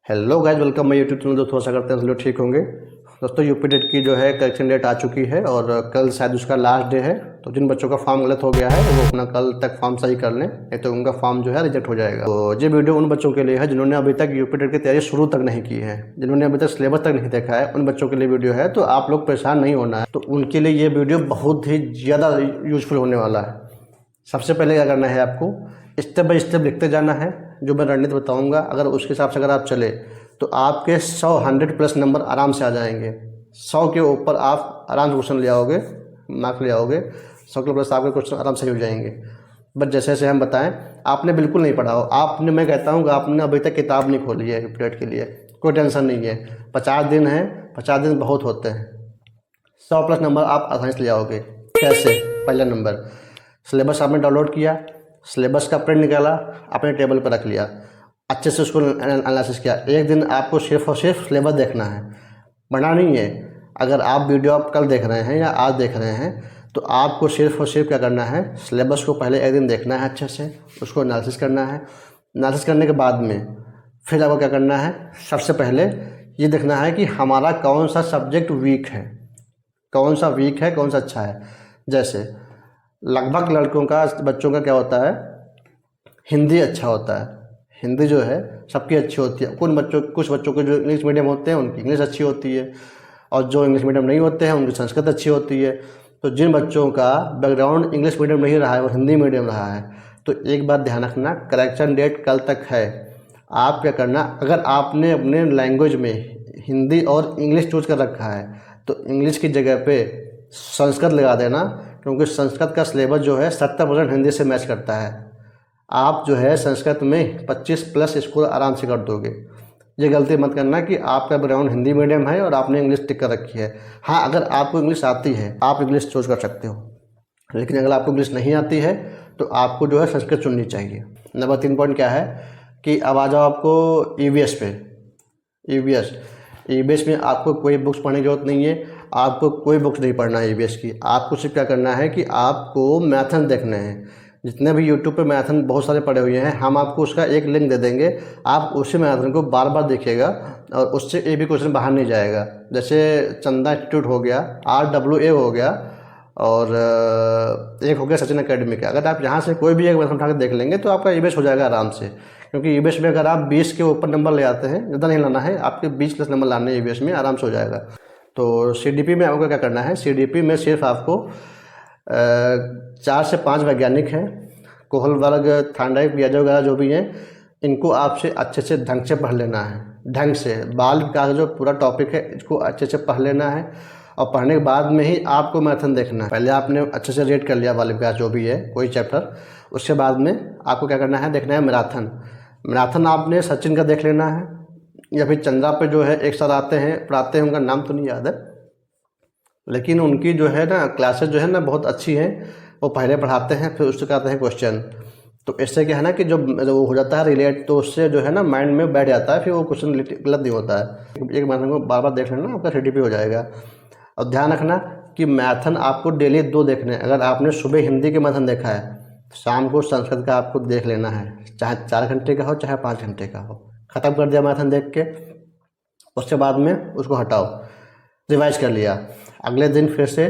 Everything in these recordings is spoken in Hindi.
Hello guys, welcome my YouTube channel. दोस्तों आशा करते हैं लोग ठीक होंगे। दोस्तों यूपी डेट की जो है करेक्शन डेट आ चुकी है और कल शायद उसका लास्ट डे है। तो जिन बच्चों का फॉर्म गलत हो गया है वो अपना कल तक फॉर्म सही कर लें, नहीं तो उनका फॉर्म जो है रिजेक्ट हो जाएगा। तो ये वीडियो उन बच्चों के लिए है जिन्होंने अभी तक यूपी डेट की तैयारी शुरू तक नहीं की है, जिन्होंने अभी तक सिलेबस तक नहीं देखा है, उन बच्चों के लिए वीडियो है। तो आप लोग परेशान नहीं होना है, तो उनके लिए ये वीडियो बहुत ही ज़्यादा यूजफुल होने वाला है। सबसे पहले क्या करना है, आपको स्टेप बाय स्टेप लिखते जाना है। जो मैं रणनीति बताऊंगा, अगर उसके हिसाब से अगर आप चले तो आपके 100 प्लस नंबर आराम से आ जाएंगे। 100 के ऊपर आप आराम से क्वेश्चन ले आओगे, मार्क ले आओगे। 100 के प्लस आपके क्वेश्चन आराम से हो जाएंगे। बट जैसे जैसे हम बताएं, आपने बिल्कुल नहीं पढ़ा हो, आपने, मैं कहता हूँ कि आपने अभी तक किताब नहीं खोली है यूपीटेट के लिए, कोई टेंशन नहीं है। 50 दिन है, 50 दिन बहुत होते हैं। 100 प्लस नंबर आप आसानी से ले आओगे। कैसे? पहला नंबर, सिलेबस आपने डाउनलोड किया, सिलेबस का प्रिंट निकाला, अपने टेबल पर रख लिया, अच्छे से उसको एनालिसिस किया। एक दिन आपको सिर्फ और सिर्फ सिलेबस देखना है, पढ़ना नहीं है। अगर आप वीडियो आप कल देख रहे हैं या आज देख रहे हैं तो आपको सिर्फ और सिर्फ क्या करना है, सिलेबस को पहले एक दिन देखना है, अच्छे से उसको एनालिसिस करना है। एनालिसिस करने के बाद में फिर आपको क्या करना है, सबसे पहले ये देखना है कि हमारा कौन सा सब्जेक्ट वीक है, कौन सा वीक है, कौन सा अच्छा है। जैसे लगभग लड़कों का, बच्चों का क्या होता है, हिंदी अच्छा होता है। हिंदी जो है सबकी अच्छी होती है। कुछ बच्चों के जो इंग्लिश मीडियम होते हैं उनकी इंग्लिश अच्छी होती है, और जो इंग्लिश मीडियम नहीं होते हैं उनकी संस्कृत अच्छी होती है। तो जिन बच्चों का बैकग्राउंड इंग्लिश मीडियम नहीं रहा है, वो हिंदी मीडियम रहा है, तो एक बात ध्यान रखना, करेक्शन डेट कल तक है। आप क्या करना, अगर आपने अपने लैंग्वेज में हिंदी और इंग्लिश चूज कर रखा है तो इंग्लिश की जगह पे संस्कृत लगा देना, क्योंकि संस्कृत का सिलेबस जो है 70% हिंदी से मैच करता है। आप जो है संस्कृत में 25 प्लस स्कोर आराम से कर दोगे। ये गलती मत करना कि आपका बैकग्राउंड हिंदी मीडियम है और आपने इंग्लिश टिक कर रखी है। हाँ, अगर आपको इंग्लिश आती है आप इंग्लिश चूज कर सकते हो, लेकिन अगर आपको इंग्लिश नहीं आती है तो आपको जो है संस्कृत चुननी चाहिए। नंबर 3 पॉइंट क्या है कि अब आ जाओ आपको ईवीएस पे। ईवीएस में आपको कोई बुक्स पढ़ने की जरूरत नहीं है, आपको कोई बुक्स नहीं पढ़ना है ईवीएस की। आपको सिर्फ क्या करना है कि आपको मैथन देखने हैं। जितने भी यूट्यूब पे मैथन बहुत सारे पड़े हुए हैं, हम आपको उसका एक लिंक दे देंगे, आप उसी मैथन को बार बार देखिएगा और उससे एक भी क्वेश्चन बाहर नहीं जाएगा। जैसे चंदा इंस्टीट्यूट हो गया, RWA हो गया, और एक हो गया सचिन अकेडमी का। अगर आप यहाँ से कोई भी एक मैथन उठा के देख लेंगे तो आपका ईवीएस हो जाएगा आराम से। क्योंकि ईवीएस में अगर आप 20 के ऊपर नंबर ले आते हैं, ज़्यादा नहीं लाना है, आपके 20 प्लस नंबर लाने हैं ईवीएस में, आराम से हो जाएगा। तो CDP में आपको क्या करना है, CDP में सिर्फ आपको 4 से 5 वैज्ञानिक हैं, कोहलबर्ग, थांडाइक, पियाजे वगैरह जो भी हैं, इनको आपसे अच्छे से ढंग से पढ़ लेना है। ढंग से बाल विकास जो पूरा टॉपिक है इसको अच्छे से पढ़ लेना है, और पढ़ने के बाद में ही आपको मैथन देखना है। पहले आपने अच्छे से रीड कर लिया बाल विकास जो भी है कोई चैप्टर, उसके बाद में आपको क्या करना है, देखना है मैराथन आपने सचिन का देख लेना है, या फिर चंद्रा पे जो है एक साथ आते हैं पढ़ाते हैं, उनका नाम तो नहीं याद है, लेकिन उनकी जो है ना क्लासेस जो है ना बहुत अच्छी हैं। वो पहले पढ़ाते हैं फिर उससे आते हैं क्वेश्चन। तो इससे क्या है ना कि जो वो हो जाता है रिलेट, तो उससे जो है ना माइंड में बैठ जाता है, फिर वो क्वेश्चन गलत नहीं होता है। एक मैथन को बार बार देख लेना, आपका CDP हो जाएगा। और ध्यान रखना कि मैथन आपको डेली 2 देखने हैं। अगर आपने सुबह हिंदी के मैथन देखा है, शाम को संस्कृत का आपको देख लेना है, चाहे 4 घंटे का हो चाहे 5 घंटे का हो। ख़त्म कर दिया मैथन देख के, उसके बाद में उसको हटाओ, रिवाइज कर लिया। अगले दिन फिर से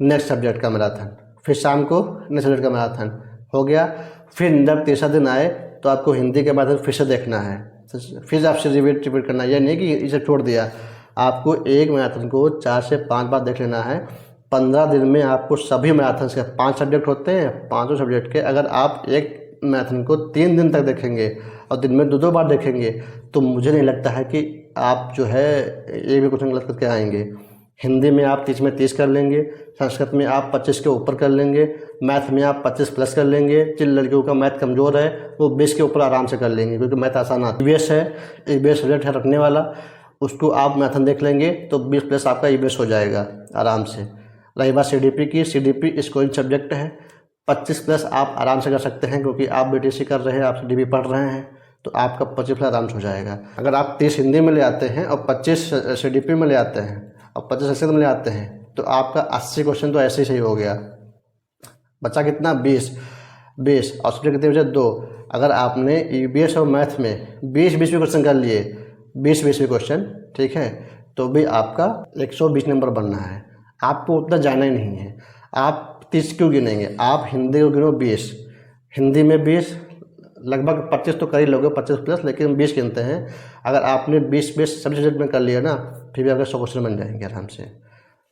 नेक्स्ट सब्जेक्ट का मैराथन, फिर शाम को नेक्स्ट सब्जेक्ट का मैराथन हो गया। फिर जब तीसरा दिन आए तो आपको हिंदी के मैराथन फिर से देखना है, फिर आपसे रिपीट करना। यह नहीं कि इसे छोड़ दिया, आपको एक मैराथन को 4 से 5 बार देख लेना है। 15 दिन में आपको सभी मैराथन के 5 सब्जेक्ट होते हैं, 5 सब्जेक्ट के अगर आप एक मैराथन को 3 दिन तक देखेंगे और दिन में 2-2 बार देखेंगे, तो मुझे नहीं लगता है कि आप जो है एक भी क्वेश्चन गलत करके आएंगे। हिंदी में आप 30 में 30 कर लेंगे, संस्कृत में आप 25 के ऊपर कर लेंगे, मैथ में आप 25 प्लस कर लेंगे। जिन लड़कियों का मैथ कमज़ोर है वो 20 के ऊपर आराम से कर लेंगे, क्योंकि मैथ आसान आता है। ईवीएस है, ईवीएस सब्जेक्ट है रखने वाला, उसको आप मैथन देख लेंगे तो 20 प्लस आपका ईवीएस हो जाएगा आराम से। रही बात CDP की, CDP स्कोरिंग सब्जेक्ट है, 25 प्लस आप आराम से कर सकते हैं, क्योंकि आप BTC कर रहे हैं, आप CDP पढ़ रहे हैं, तो आपका 25 प्लस आराम से हो जाएगा। अगर आप 30 हिंदी में ले आते हैं और 25 CDP में ले आते हैं और 25 संस्कृत में ले आते हैं, तो आपका 80 क्वेश्चन तो ऐसे ही सही हो गया। बचा कितना? 20 और सब्जेक्ट कितने बचे? 2। अगर आपने ईवीएस और मैथ में 20-20 क्वेश्चन कर लिए 20 क्वेश्चन, ठीक है, तो भी आपका 120 नंबर बनना है। आपको उतना जाना ही नहीं है। आप 30 क्यों गिनेंगे, आप हिंदी को गिनो 20, हिंदी में 20, लगभग 25 तो कर ही लोगे, 25 प्लस, लेकिन 20 गिनते हैं। अगर आपने 20 सभी सब्जेक्ट में कर लिया ना, फिर भी आपके 100 क्वेश्चन बन जाएंगे आराम से।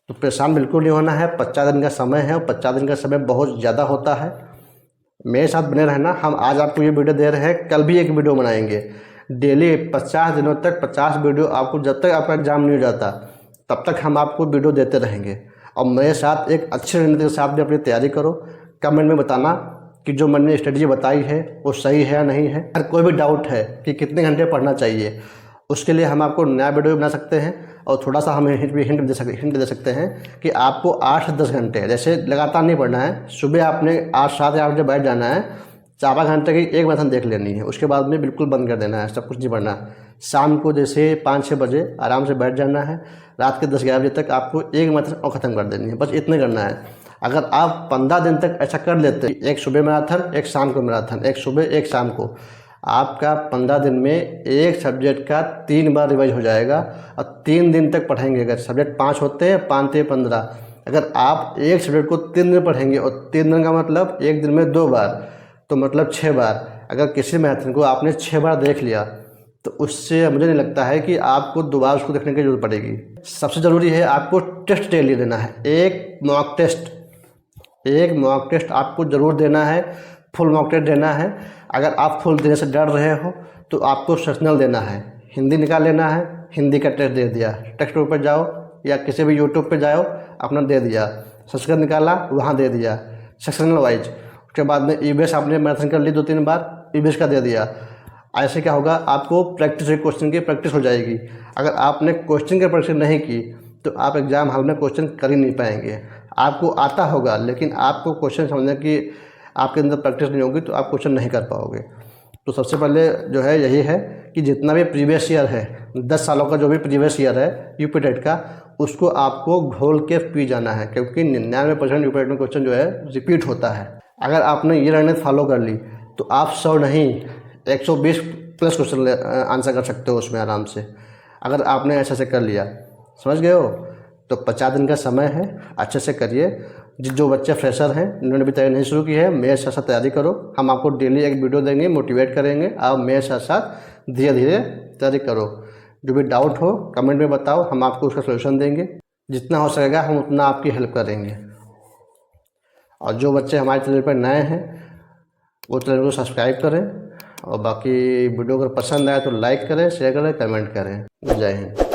तो परेशान बिल्कुल नहीं होना है। 50 दिन का समय है और 50 दिन का समय बहुत ज़्यादा होता है। मेरे साथ बने रहना। हम आज आपको ये वीडियो दे रहे हैं, कल भी एक वीडियो बनाएंगे। डेली 50 दिनों तक 50 वीडियो आपको, जब तक आपका एग्ज़ाम नहीं हो जाता तब तक हम आपको वीडियो देते रहेंगे। और मेरे साथ एक अच्छे रणनीति के साथ भी अपनी तैयारी करो। कमेंट में बताना कि जो मैंने स्ट्रेटजी बताई है वो सही है या नहीं है। अगर कोई भी डाउट है कि कितने घंटे पढ़ना चाहिए, उसके लिए हम आपको नया वीडियो बना सकते हैं और थोड़ा सा हमें हिंट दे सकते हैं कि आपको 8 से 10 घंटे, जैसे लगातार नहीं पढ़ना है। सुबह आपने 8, 7 या 8 बजे बैठ जाना है, 4 घंटे की एक मैथन देख लेनी है, उसके बाद में बिल्कुल बंद कर देना है, सब कुछ नहीं पढ़ना। शाम को जैसे 5-6 बजे आराम से बैठ जाना है, रात के 10-11 बजे तक आपको एक मैथन और ख़त्म कर देनी है, बस इतने करना है। अगर आप 15 दिन तक ऐसा कर लेते, एक सुबह मैराथन, एक शाम को मैराथन, एक सुबह एक शाम को, आपका 15 दिन में एक सब्जेक्ट का 3 बार रिवाइज हो जाएगा। और 3 दिन तक पढ़ेंगे। अगर सब्जेक्ट 5 होते हैं, 5 से 15, अगर आप एक सब्जेक्ट को 3 दिन पढ़ेंगे, और 3 दिन का मतलब एक दिन में 2 बार, तो मतलब 6 बार। अगर किसी मैथन को आपने 6 बार देख लिया तो उससे मुझे नहीं लगता है कि आपको दोबारा उसको देखने की जरूरत पड़ेगी। सबसे ज़रूरी है आपको टेस्ट डेली देना है, एक मॉक टेस्ट आपको ज़रूर देना है। फुल मॉक टेस्ट देना है। अगर आप फुल देने से डर रहे हो तो आपको सेक्शनल देना है। हिंदी निकाल लेना है, हिंदी का टेस्ट दे दिया, टेक्स्ट बुक पर जाओ या किसी भी यूट्यूब पे जाओ, अपना दे दिया, संस्कृत निकाला वहाँ दे दिया सेक्शनल वाइज। उसके बाद में ईबीएस आपने मैराथन कर ली 2-3 बार, ईबीएस का दे दिया। ऐसे क्या होगा, आपको प्रैक्टिस, क्वेश्चन की प्रैक्टिस हो जाएगी। अगर आपने क्वेश्चन की प्रैक्टिस नहीं की तो आप एग्ज़ाम हॉल में क्वेश्चन कर ही नहीं पाएंगे। आपको आता होगा लेकिन आपको क्वेश्चन समझने की आपके अंदर प्रैक्टिस नहीं होगी तो आप क्वेश्चन नहीं कर पाओगे। तो सबसे पहले जो है यही है कि जितना भी प्रीवियस ईयर है, 10 सालों का जो भी प्रीवियस ईयर है यूपी टेट का, उसको आपको घोल के पी जाना है, क्योंकि 99% यूपी टेट में क्वेश्चन जो है रिपीट होता है। अगर आपने ये रणनीति फॉलो कर ली तो आप 100 नहीं 120 प्लस क्वेश्चन आंसर कर सकते हो उसमें आराम से, अगर आपने ऐसे से कर लिया। समझ गए हो? तो 50 दिन का समय है, अच्छे से करिए। जो बच्चे फ्रेशर हैं, उन्होंने भी तैयारी नहीं शुरू की है, मेरे साथ साथ तैयारी करो। हम आपको डेली एक वीडियो देंगे, मोटिवेट करेंगे। आप मेरे साथ साथ धीरे धीरे तैयारी करो। जो भी डाउट हो कमेंट में बताओ, हम आपको उसका सलूशन देंगे। जितना हो सकेगा हम उतना आपकी हेल्प करेंगे। और जो बच्चे हमारे चैनल पर नए हैं वो चैनल को सब्सक्राइब करें, और बाकी वीडियो अगर पसंद आए तो लाइक करें, शेयर करें, कमेंट करें। जय हिंद।